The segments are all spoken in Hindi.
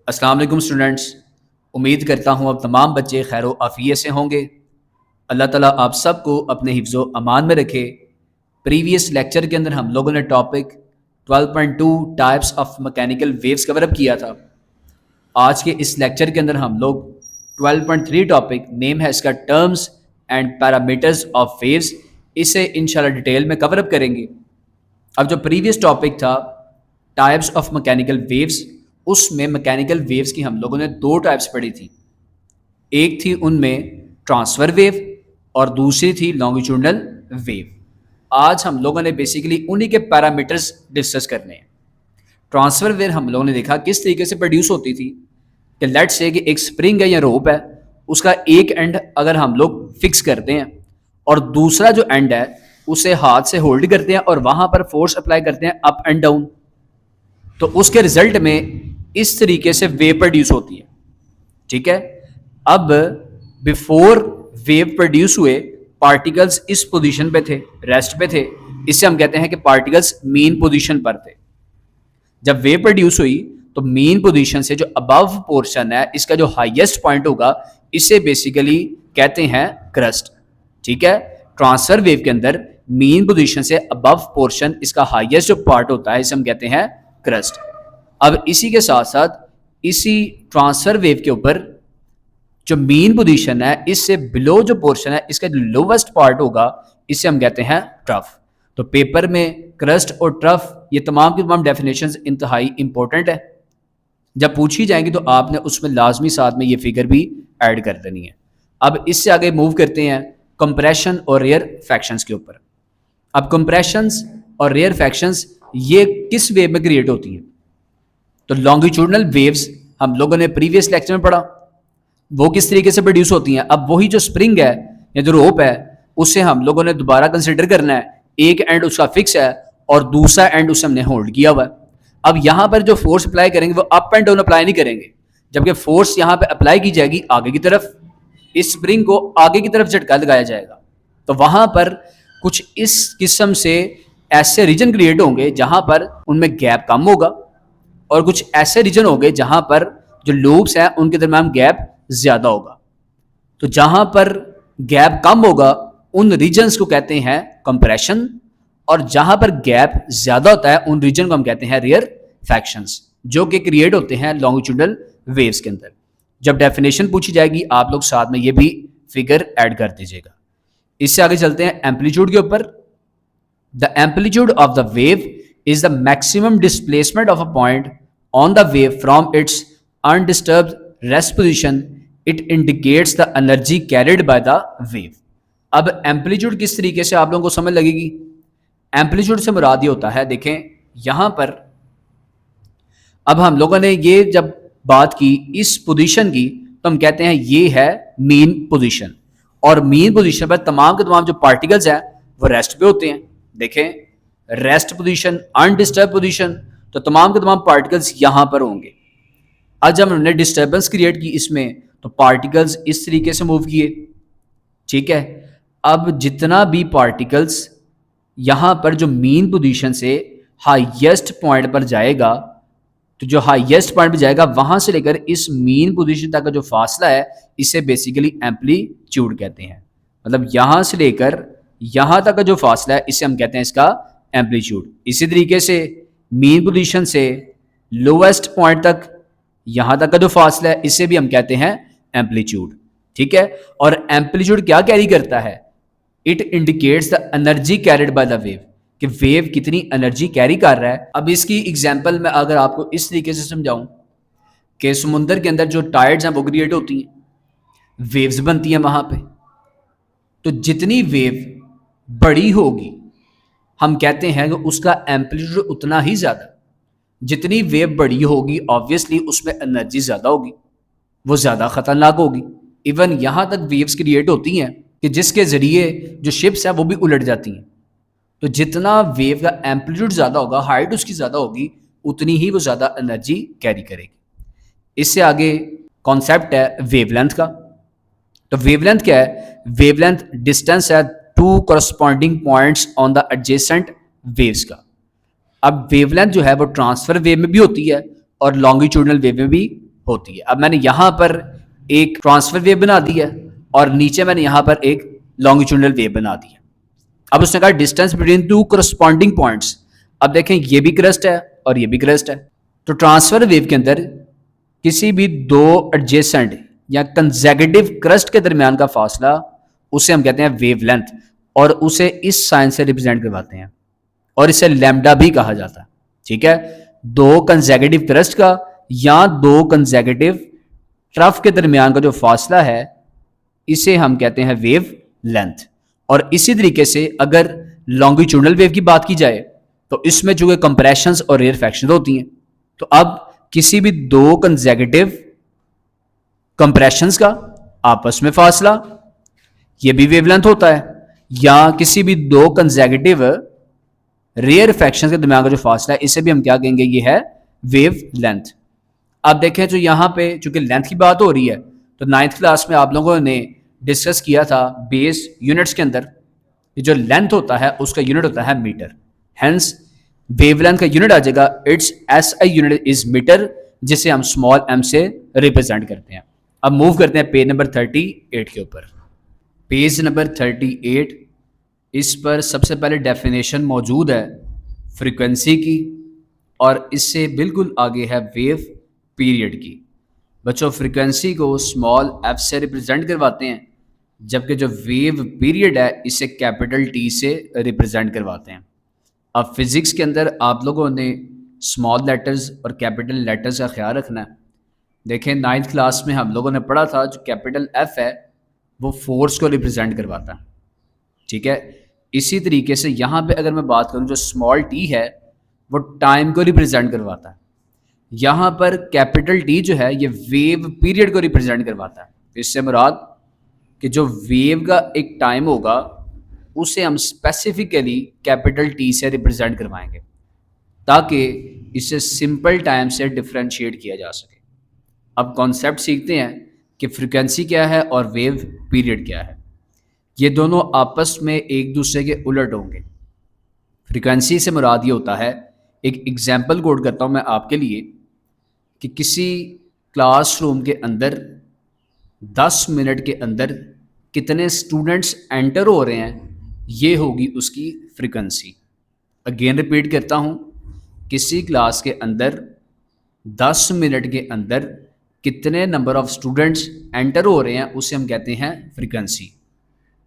अस्सलाम वालेकुम स्टूडेंट्स। उम्मीद करता हूँ अब तमाम बच्चे खैर आफ़ियत से होंगे। अल्लाह ताला आप सबको अपने हिफ्ज़ो अमान में रखे। प्रीवियस लेक्चर के अंदर हम लोगों ने topic 12.2 types of mechanical waves cover up किया था। आज के इस लेक्चर के अंदर हम लोग 12.3 टॉपिक नेम है इसका terms and parameters of waves, इसे इंशाल्लाह डिटेल में कवर अप करेंगे। अब जो प्रीवियस टॉपिक था टाइप्स ऑफ मैकेनिकल वेव्स, उसमें मैकेनिकल वेव्स की हम लोगों ने दो टाइप्स पढ़ी थी। एक थी उनमें ट्रांसफर वेव और दूसरी थी लॉन्गिट्यूडनल वेव। आज हम लोगों ने बेसिकली उन्हीं के पैरामीटर्स डिस्कस करने हैं। ट्रांसफर वेव हम लोगों ने देखा किस तरीके से प्रोड्यूस होती थी कि लेट से कि एक स्प्रिंग है या रोप है, उसका एक एंड अगर हम लोग फिक्स करते हैं और दूसरा जो एंड है उसे हाथ से होल्ड करते हैं और वहां पर फोर्स अप्लाई करते हैं अप एंड डाउन, तो उसके रिजल्ट में इस तरीके से वेव प्रोड्यूस होती है। ठीक है, अब बिफोर वेव प्रोड्यूस हुए पार्टिकल्स इस पोजीशन पे थे, रेस्ट पे थे, इससे हम कहते हैं कि पार्टिकल्स मीन पोजीशन पर थे। जब वेव प्रोड्यूस हुई तो मीन पोजीशन से जो अबव पोर्शन है इसका जो हाईएस्ट पॉइंट होगा इसे बेसिकली कहते हैं क्रस्ट। ठीक है, ट्रांसफर वेव के अंदर मीन पोजीशन से अबव पोर्शन इसका हाईएस्ट जो पार्ट होता है इसे हम कहते हैं क्रस्ट। अब इसी के साथ साथ इसी ट्रांसफर वेव के ऊपर जो मीन पोजीशन है इससे बिलो जो पोर्शन है इसका जो लोवेस्ट पार्ट होगा इसे हम कहते हैं ट्रफ। तो पेपर में क्रस्ट और ट्रफ ये तमाम की तमाम डेफिनेशंस इंतहाई इंपॉर्टेंट है। जब पूछी जाएंगी तो आपने उसमें लाजमी साथ में ये फिगर भी ऐड कर देनी है। अब इससे आगे मूव करते हैं कंप्रेशन और रेयर फैक्शंस के ऊपर। अब कंप्रेशंस और रेयर फैक्शंस ये किस वेव में क्रिएट होती हैं? तो लॉन्गिट्यूडनल वेव्स हम लोगों ने प्रीवियस लेक्चर में पढ़ा, वो किस तरीके से प्रोड्यूस होती हैं। अब वही जो स्प्रिंग है या जो रोप है उसे हम लोगों ने दोबारा कंसिडर करना है। एक एंड उसका फिक्स है और दूसरा एंड उसे हमने होल्ड किया हुआ है। अब यहां पर जो फोर्स अप्लाई करेंगे वो अप एंड डाउन अप्लाई नहीं करेंगे, जबकि फोर्स यहां पे अप्लाई की जाएगी आगे की तरफ, इस स्प्रिंग को आगे की तरफ झटका लगाया जाएगा। तो वहां पर कुछ इस किस्म से ऐसे रीजन क्रिएट होंगे जहां पर उनमें गैप कम होगा और कुछ ऐसे रीजन होंगे जहां पर जो लूप्स हैं उनके दरमियान गैप ज्यादा होगा। तो जहां पर गैप कम होगा उन रीजन्स को कहते हैं कंप्रेशन और जहां पर गैप ज्यादा होता है उन रीजन को हम कहते हैं रेयर फैक्शंस, जो कि क्रिएट होते हैं लॉन्गिट्यूडनल वेव्स के अंदर। जब डेफिनेशन पूछी जाएगी आप लोग साथ में ये भी फिगर ऐड कर दीजिएगा। इससे आगे चलते हैं एम्पलीट्यूड के ऊपर। The amplitude of the wave is the maximum displacement of a point on the wave from its undisturbed rest position. It indicates the energy carried by the wave. अब एम्पलीट्यूड किस तरीके से आप लोगों को समझ लगेगी? एम्पलीट्यूड से मुराद ये होता है, देखें यहां पर अब हम लोगों ने ये जब बात की इस पोजीशन की तो हम कहते हैं ये है मीन पोजीशन, और मीन पोजीशन पर तमाम के तमाम जो पार्टिकल्स हैं वो रेस्ट पे होते हैं। देखें रेस्ट पोजीशन, अनडिस्टर्ब पोजीशन, तो तमाम के तमाम पार्टिकल्स यहां पर होंगे। आज जब हमने डिस्टर्बेंस क्रिएट की इसमें तो पार्टिकल्स इस तरीके से मूव किए। ठीक है, अब जितना भी पार्टिकल्स यहां पर जो मीन पोजीशन से हाईएस्ट पॉइंट पर जाएगा, तो जो हाईएस्ट पॉइंट पर जाएगा वहां से लेकर इस मीन पोजीशन तक का जो फासला है इसे बेसिकली एम्पलीट्यूड कहते हैं। मतलब यहां से लेकर यहां तक का जो फासला है इसे हम कहते हैं इसका एम्पलीट्यूड। इसी तरीके से मीन पोजीशन से लोवेस्ट पॉइंट तक यहां तक का जो फासला है इसे भी हम कहते हैं एम्पलीट्यूड। ठीक है, और एम्पलीट्यूड क्या कैरी करता है? It indicates the energy carried by the wave, कि वेव कितनी एनर्जी कैरी कर रहा है। अब इसकी एग्जांपल मैं अगर आपको इस तरीके से समझाऊं कि समुंदर के अंदर जो टाइड्स हैं वो क्रिएट होती हैं, वेव्स बनती हैं वहां पे, तो जितनी वेव बड़ी होगी हम कहते हैं कि उसका एम्पलीट्यूड उतना ही ज्यादा। जितनी वेव बड़ी होगी ऑब्वियसली उसमें एनर्जी ज्यादा होगी, वो ज्यादा खतरनाक होगी। इवन यहां तक वेव्स क्रिएट होती हैं कि जिसके जरिए जो शिप्स हैं वो भी उलट जाती हैं। तो जितना वेव का एम्पलीट्यूड ज्यादा होगा, हाइट उसकी ज्यादा होगी, उतनी ही वो ज्यादा एनर्जी कैरी करेगी। इससे आगे कॉन्सेप्ट है वेवलेंथ का। तो वेवलेंथ क्या है? वेवलेंथ डिस्टेंस है two corresponding points on the adjacent waves का। अब वेवलेंथ जो है वो ट्रांसफर वेव में भी होती है और लॉन्गिट्यूडनल वेव में भी होती है। अब मैंने यहाँ पर एक ट्रांसफर वेव बना दी है और नीचे मैंने यहाँ पर एक लॉन्गिट्यूडनल वेव बना दी है। अब उसने कहा distance between two corresponding points. अब देखें ये भी क्रस्ट है और ये भी क्रस्ट है, तो ट्रांसफर वेव के अंदर किसी भी दो एडजेसेंट या कंसेक्यूटिव क्रस्ट के दरमियान का फासला उसे हम कहते हैं वेव लेंथ, और उसे इस साइन से रिप्रेजेंट करवाते हैं और इसे लैम्डा भी कहा जाता है। ठीक है, दो कंसेक्यूटिव क्रस्ट का या दो कंसेक्यूटिव ट्रफ के दरमियान का जो फासला है इसे हम कहते हैं वेव लेंथ। और इसी तरीके से अगर लॉन्गिट्यूडनल वेव की बात की जाए तो इसमें जो कंप्रेशंस और रेयरफैक्शन होती हैं, तो अब किसी भी दो कंसेक्यूटिव कंप्रेशंस का आपस में फासला ये भी वेवलेंथ होता है, या किसी भी दो कंसेक्यूटिव रेयरफैक्शन के दरमियान का जो फासला है इसे भी हम क्या कहेंगे, ये है वेव लेंथ। अब देखें जो यहाँ पे चूंकि लेंथ की बात हो रही है तो 9th क्लास में आप लोगों ने डिस्कस किया था बेस यूनिट्स के अंदर जो लेंथ होता है उसका यूनिट होता है मीटर, हेंस वेवलेंथ का यूनिट आ जाएगा it's SI unit is metre, जिसे हम स्मॉल एम से रिप्रेजेंट करते हैं। अब मूव करते हैं पेज नंबर 38 के ऊपर। पेज नंबर 38, इस पर सबसे पहले डेफिनेशन मौजूद है फ्रीक्वेंसी की और इससे बिल्कुल आगे है वेव पीरियड की। बच्चों फ्रीक्वेंसी को स्मॉल एफ से रिप्रेजेंट करवाते हैं, जबकि जो वेव पीरियड है इसे कैपिटल टी से रिप्रेजेंट करवाते हैं। अब फिज़िक्स के अंदर आप लोगों ने स्मॉल लेटर्स और कैपिटल लेटर्स का ख्याल रखना है। देखें 9th क्लास में हम लोगों ने पढ़ा था जो कैपिटल एफ है वो फोर्स को रिप्रेजेंट करवाता है। ठीक है, इसी तरीके से यहाँ पे अगर मैं बात करूँ जो स्मॉल टी है वो टाइम को रिप्रेजेंट करवाता है। यहाँ पर कैपिटल टी जो है ये वेव पीरियड को रिप्रेजेंट करवाता है। इससे मुराद कि जो वेव का एक टाइम होगा उसे हम स्पेसिफिकली कैपिटल टी से रिप्रेजेंट करवाएंगे ताकि इसे सिंपल टाइम से डिफरेंशिएट किया जा सके। अब कॉन्सेप्ट सीखते हैं कि फ्रीक्वेंसी क्या है और वेव पीरियड क्या है। ये दोनों आपस में एक दूसरे के उलट होंगे। फ्रीक्वेंसी से मुराद ये होता है, एक एग्जाम्पल कोड करता हूँ मैं आपके लिए, कि किसी क्लासरूम के अंदर 10 मिनट के अंदर कितने स्टूडेंट्स एंटर हो रहे हैं, ये होगी उसकी फ्रीक्वेंसी। अगेन रिपीट करता हूँ, किसी क्लास के अंदर 10 मिनट के अंदर कितने नंबर ऑफ स्टूडेंट्स एंटर हो रहे हैं उसे हम कहते हैं फ्रीक्वेंसी।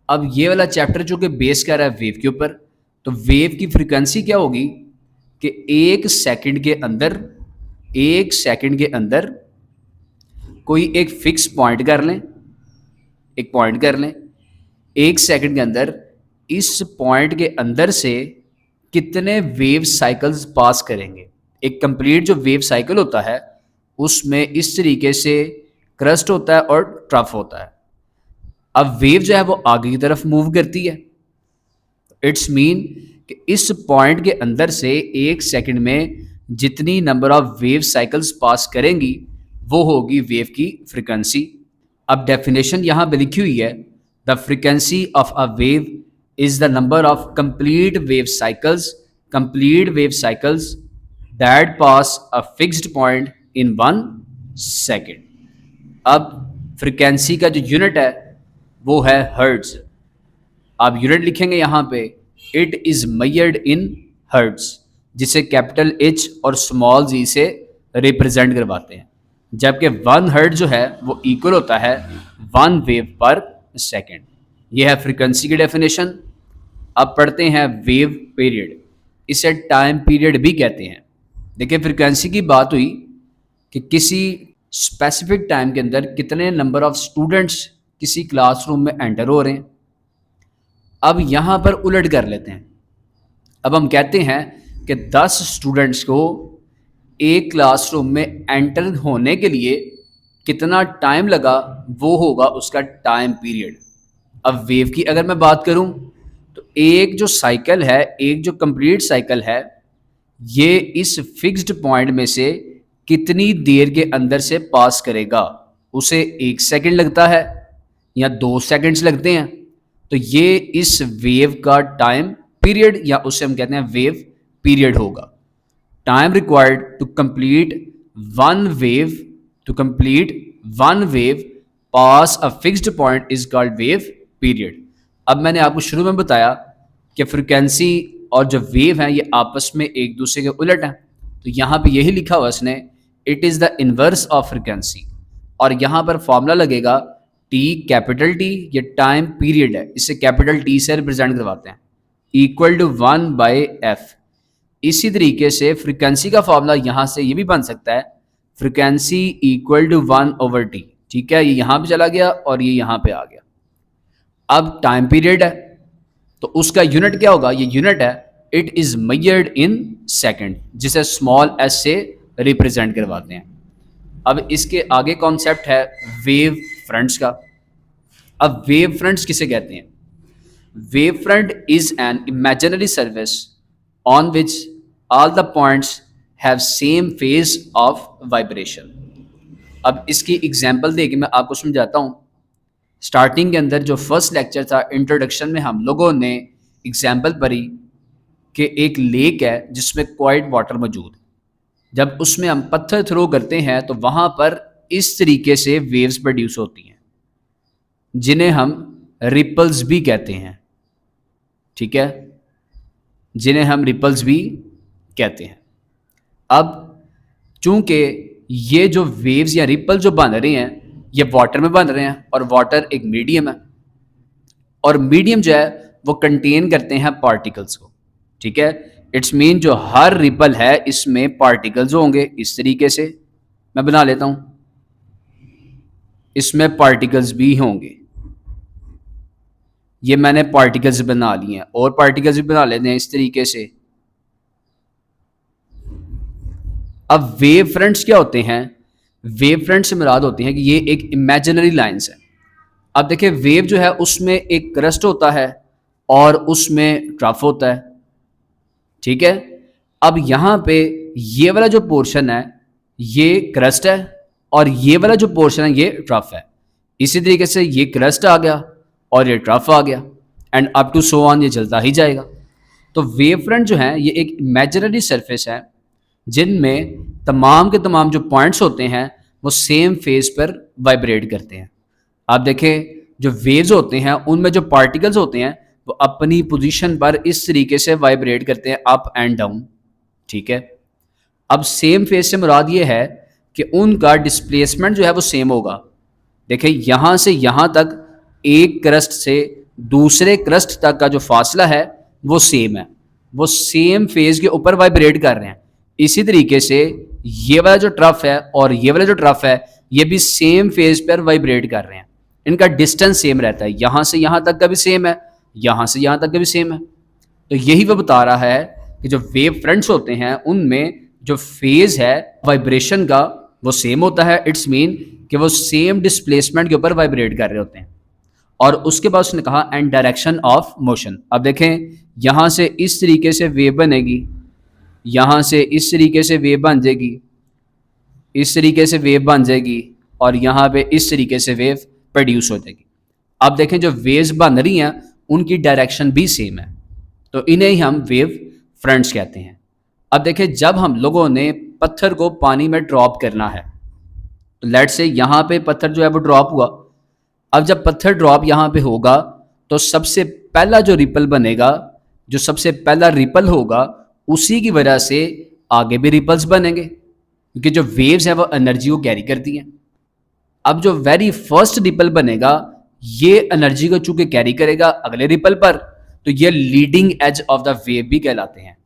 अब ये वाला चैप्टर जो कि बेस कर रहा है वेव के ऊपर, तो वेव की फ्रीक्वेंसी क्या होगी कि एक सेकंड के अंदर कोई एक फिक्स पॉइंट कर लें, एक सेकंड के अंदर इस पॉइंट के अंदर से कितने वेव साइकिल्स पास करेंगे। एक कंप्लीट जो वेव साइकिल होता है उसमें इस तरीके से क्रस्ट होता है और ट्रफ होता है। अब वेव जो है वो आगे की तरफ मूव करती है, इट्स मीन कि इस पॉइंट के अंदर से एक सेकंड में जितनी नंबर ऑफ वेव साइकिल्स पास करेंगी वो होगी वेव की फ्रीक्वेंसी। अब डेफिनेशन यहाँ पे लिखी हुई है, the frequency of a wave is the number of complete wave cycles that pass a fixed point in 1 second. अब फ्रीक्वेंसी का जो यूनिट है वो है हर्ट्ज। आप यूनिट लिखेंगे यहाँ पे, it is measured in hertz, जिसे कैपिटल एच और स्मॉल जी से रिप्रेजेंट करवाते हैं, जबकि 1 हर्ट्ज जो है वो इक्वल होता है 1 वेव पर सेकेंड। ये है फ्रीक्वेंसी की डेफिनेशन। अब पढ़ते हैं वेव पीरियड, इसे टाइम पीरियड भी कहते हैं। देखिए फ्रीक्वेंसी की बात हुई कि किसी स्पेसिफिक टाइम के अंदर कितने नंबर ऑफ स्टूडेंट्स किसी क्लासरूम में एंटर हो रहे हैं। अब यहाँ पर उलट कर लेते हैं। अब हम कहते हैं कि 10 स्टूडेंट्स को एक क्लासरूम में एंटर होने के लिए कितना टाइम लगा, वो होगा उसका टाइम पीरियड। अब वेव की अगर मैं बात करूं तो एक जो साइकिल है, एक जो कंप्लीट साइकिल है, ये इस फिक्स्ड पॉइंट में से कितनी देर के अंदर से पास करेगा, उसे 1 सेकंड लगता है या 2 सेकंड्स लगते हैं, तो ये इस वेव का टाइम पीरियड या उसे हम कहते हैं वेव पीरियड होगा। Time required to complete 1 wave to complete one wave pass a fixed point is called wave period. अब मैंने आपको शुरू में बताया कि फ्रिक्वेंसी और जो वेव है ये आपस में एक दूसरे के उलट हैं, तो यहाँ पे यही लिखा हुआ इसने, it is the inverse of frequency, और यहाँ पर फॉर्मूला लगेगा टी, कैपिटल टी, ये टाइम पीरियड है, इसे कैपिटल टी से रिप्रेजेंट करवाते हैं, इक्वल टू 1/f। इसी तरीके से फ्रिक्वेंसी का फॉर्मूला यहाँ से ये भी बन सकता है, फ्रिक्वेंसी इक्वल टू 1/t। ठीक है, ये यहाँ पे चला गया और ये यहाँ पे आ गया। अब टाइम पीरियड है तो उसका यूनिट क्या होगा, ये यूनिट है it is measured in second, जिसे स्मॉल एस से रिप्रेजेंट करवाते हैं। अब इसके आगे कॉन्सेप्ट है वेव फ्रंट्स का। अब वेव फ्रंट्स किसे कहते हैं? Wave front is an imaginary surface on which all the points have same phase of vibration. अब इसकी एग्जाम्पल देके मैं आपको समझाता हूँ। स्टार्टिंग के अंदर जो फर्स्ट लेक्चर था इंट्रोडक्शन में, हम लोगों ने एग्जाम्पल पढ़ी कि एक लेक है जिसमें क्वाइट वाटर मौजूद। जब उसमें हम पत्थर थ्रो करते हैं तो वहाँ पर इस तरीके से वेव्स प्रोड्यूस होती हैं जिन्हें हम रिपल्स भी कहते हैं। ठीक है, जिन्हें हम रिपल्स भी कहते हैं। अब चूंकि ये जो वेव्स या रिपल जो बन रहे हैं ये वाटर में बन रहे हैं, और वाटर एक मीडियम है, और मीडियम जो है वो कंटेन करते हैं पार्टिकल्स को। ठीक है, इट्स मीन जो हर रिपल है इसमें पार्टिकल्स होंगे। इस तरीके से मैं बना लेता हूं, इसमें पार्टिकल्स भी होंगे। ये मैंने पार्टिकल्स बना लिए हैं, और पार्टिकल्स भी बना लेते हैं इस तरीके से। अब वेव फ्रंट्स क्या होते हैं? वेव फ्रंट से मुराद होती है कि ये एक इमेजिनरी लाइंस है। अब देखिए, वेव जो है उसमें एक क्रस्ट होता है और उसमें ट्रफ होता है। ठीक है, अब यहाँ पे ये वाला जो पोर्शन है ये क्रस्ट है, और ये वाला जो पोर्शन है ये ट्रफ है। इसी तरीके से ये क्रस्ट आ गया और ये ट्रफ आ गया, and up to so on, ये चलता ही जाएगा। तो वेव फ्रंट जो है ये एक इमेजिनरी सरफेस है जिनमें तमाम के तमाम जो पॉइंट्स होते हैं वो सेम फेज पर वाइब्रेट करते हैं। आप देखें, जो वेव्स होते हैं उनमें जो पार्टिकल्स होते हैं वो अपनी पोजीशन पर इस तरीके से वाइब्रेट करते हैं, अप एंड डाउन। ठीक है, अब सेम फेज से मुराद ये है कि उनका डिस्प्लेसमेंट जो है वो सेम होगा। देखिए, यहाँ से यहाँ तक एक क्रस्ट से दूसरे क्रस्ट तक का जो फासला है वो सेम है, वो सेम फेज के ऊपर वाइब्रेट कर रहे हैं। इसी तरीके से ये वाला जो ट्रफ है और ये वाला जो ट्रफ है ये भी सेम फेज पर वाइब्रेट कर रहे हैं। इनका डिस्टेंस सेम रहता है, यहाँ से यहाँ तक का भी सेम है, यहाँ से यहाँ तक का भी सेम है। तो यही वो बता रहा है कि जो वेव फ्रंट्स होते हैं उनमें जो फेज है वाइब्रेशन का वो सेम होता है। इट्स मीन कि वो सेम डिस्प्लेसमेंट के ऊपर वाइब्रेट कर रहे होते हैं। और उसके बाद उसने कहा एंड डायरेक्शन ऑफ मोशन। अब देखें, यहाँ से इस तरीके से वेव बनेगी, यहाँ से इस तरीके से वेव बन जाएगी, इस तरीके से वेव बन जाएगी, और यहाँ पे इस तरीके से वेव प्रोड्यूस हो जाएगी। अब देखें, जो वेव्स बन रही हैं उनकी डायरेक्शन भी सेम है, तो इन्हें ही हम वेव फ्रंट्स कहते हैं। अब देखें, जब हम लोगों ने पत्थर को पानी में ड्रॉप करना है, तो लेट से यहाँ पे पत्थर जो है वो ड्रॉप हुआ। अब जब पत्थर ड्रॉप यहाँ पे होगा तो सबसे पहला जो रिपल बनेगा, जो सबसे पहला रिपल होगा, उसी की वजह से आगे भी रिपल्स बनेंगे, क्योंकि जो वेव्स हैं वो एनर्जी को कैरी करती हैं। अब जो वेरी फर्स्ट रिपल बनेगा ये एनर्जी को चूंकि कैरी करेगा अगले रिपल पर, तो ये leading edge of the wave भी कहलाते हैं।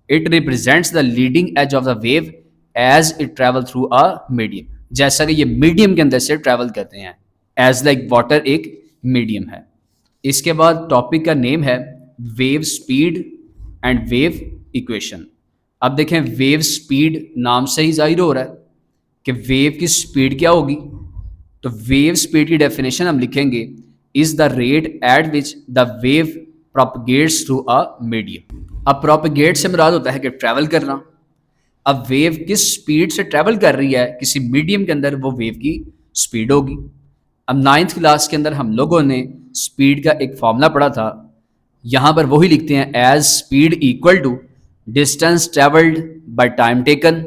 It represents the leading edge of the wave as it travel through a medium, जैसा कि ये मीडियम के अंदर से ट्रेवल करते हैं, एज लाइक वाटर एक मीडियम है। इसके बाद टॉपिक का नेम है wave speed and wave equation. अब देखें, वेव स्पीड नाम से ही जाहिर हो रहा है कि वेव की स्पीड क्या होगी। तो वेव स्पीड की डेफिनेशन हम लिखेंगे, is the rate at which the wave propagates through a medium. अब प्रोपगेट से मुराद होता है कि ट्रैवल करना। अब वेव किस स्पीड से ट्रैवल कर रही है किसी मीडियम के अंदर, वो वेव की स्पीड होगी। अब 9th क्लास के अंदर हम लोगों ने स्पीड का एक फॉर्मूला पढ़ा था, यहाँ पर वही लिखते हैं, as speed equal to distance travelled by time taken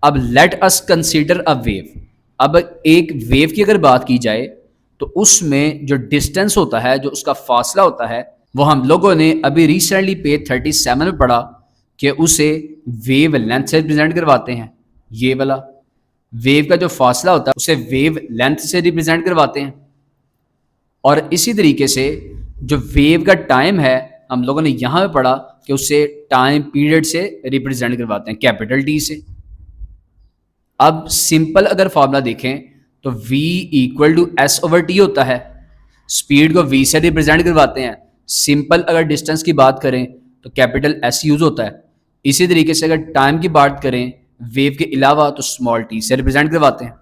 अब let us consider a wave. अब एक वेव की अगर बात की जाए तो उसमें जो डिस्टेंस होता है, जो उसका फासला होता है, वो हम लोगों ने अभी रिसेंटली पेज 37 में पढ़ा कि उसे वेव लेंथ से रिप्रेजेंट करवाते हैं। ये वाला वेव का जो फासला होता है उसे वेव लेंथ से रिप्रेजेंट करवाते हैं। और इसी तरीके से जो वेव का टाइम है हम लोगों ने यहाँ पे पढ़ा कि उसे टाइम पीरियड से रिप्रेजेंट करवाते हैं, कैपिटल टी से। अब सिंपल अगर फॉर्मूला देखें तो v equal to S over T होता है। स्पीड को v से रिप्रेजेंट करवाते हैं। सिंपल अगर डिस्टेंस की बात करें तो कैपिटल एस यूज होता है। इसी तरीके से अगर टाइम की बात करें वेव के अलावा तो स्मॉल टी से रिप्रेजेंट करवाते हैं।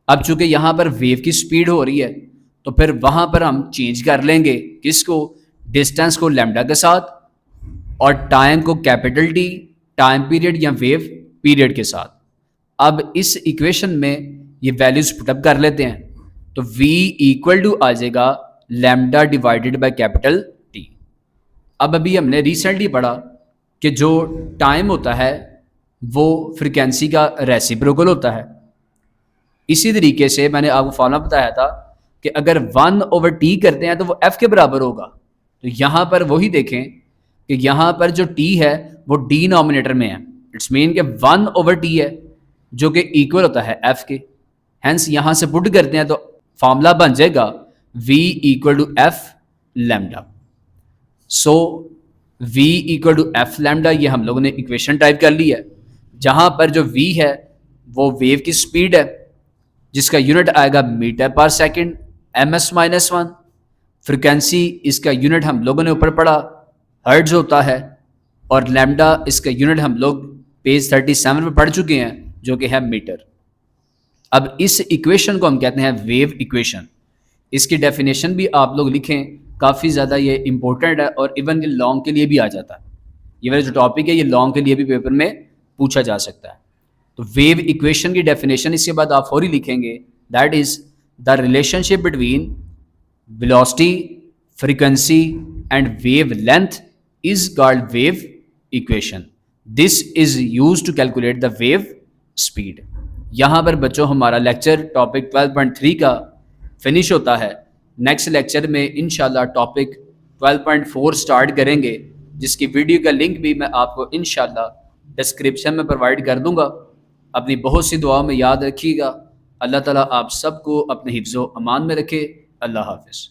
अब चूंकि यहाँ पर वेव की स्पीड हो रही है तो फिर वहाँ पर हम चेंज कर लेंगे किसको, डिस्टेंस को लैम्डा के साथ और टाइम को कैपिटल टी, टाइम पीरियड या वेव पीरियड के साथ। अब इस इक्वेशन में ये वैल्यूज पुटअप कर लेते हैं तो v इक्वल टू आ जाएगा lambda divided by capital T. अब अभी हमने रिसेंटली पढ़ा कि जो टाइम होता है वो फ्रीक्वेंसी का रेसिप्रोकल होता है। इसी तरीके से मैंने आपको फॉर्मूला बताया था कि अगर 1 ओवर टी करते हैं तो वो f के बराबर होगा। तो यहाँ पर वही देखें कि यहाँ पर जो t है वो डिनोमिनेटर में है। इट्स मीन कि 1 ओवर टी है जो कि इक्वल होता है f के। हैंस यहाँ से पुट करते हैं तो फॉर्मूला बन जाएगा v equal to F lambda. So v equal to F lambda, ये हम लोगों ने इक्वेशन टाइप कर ली है, जहाँ पर जो v है वो वेव की स्पीड है जिसका यूनिट आएगा मीटर पर सेकंड ms-1। फ्रिक्वेंसी इसका यूनिट हम लोगों ने ऊपर पढ़ा हर्ट्ज होता है और लैम्डा इसका यूनिट हम लोग पेज 37 में पढ़ चुके हैं जो कि है मीटर। अब इस इक्वेशन को हम कहते हैं वेव इक्वेशन। इसकी डेफिनेशन भी आप लोग लिखें, काफ़ी ज़्यादा ये इंपॉर्टेंट है और इवन ये लॉन्ग के लिए भी आ जाता है। ये वाला जो टॉपिक है ये लॉन्ग के लिए भी पेपर में पूछा जा सकता है। तो वेव इक्वेशन की डेफिनेशन इसके बाद आप फौरी लिखेंगे, that is the relationship between velocity, frequency and wave length is called wave equation. This is use to calculate the wave speed. यहाँ पर बच्चों हमारा लेक्चर टॉपिक 12.3 का फिनिश होता है। नेक्स्ट लेक्चर में इंशाल्लाह टॉपिक 12.4 स्टार्ट करेंगे, जिसकी वीडियो का लिंक भी मैं आपको इंशाल्लाह डिस्क्रिप्शन में प्रोवाइड कर दूंगा। अपनी बहुत सी दुआओं में याद रखिएगा। अल्लाह ताला आप सबको अपने हिफ्ज़ो अमान में रखे। अल्लाह हाफ़िज़।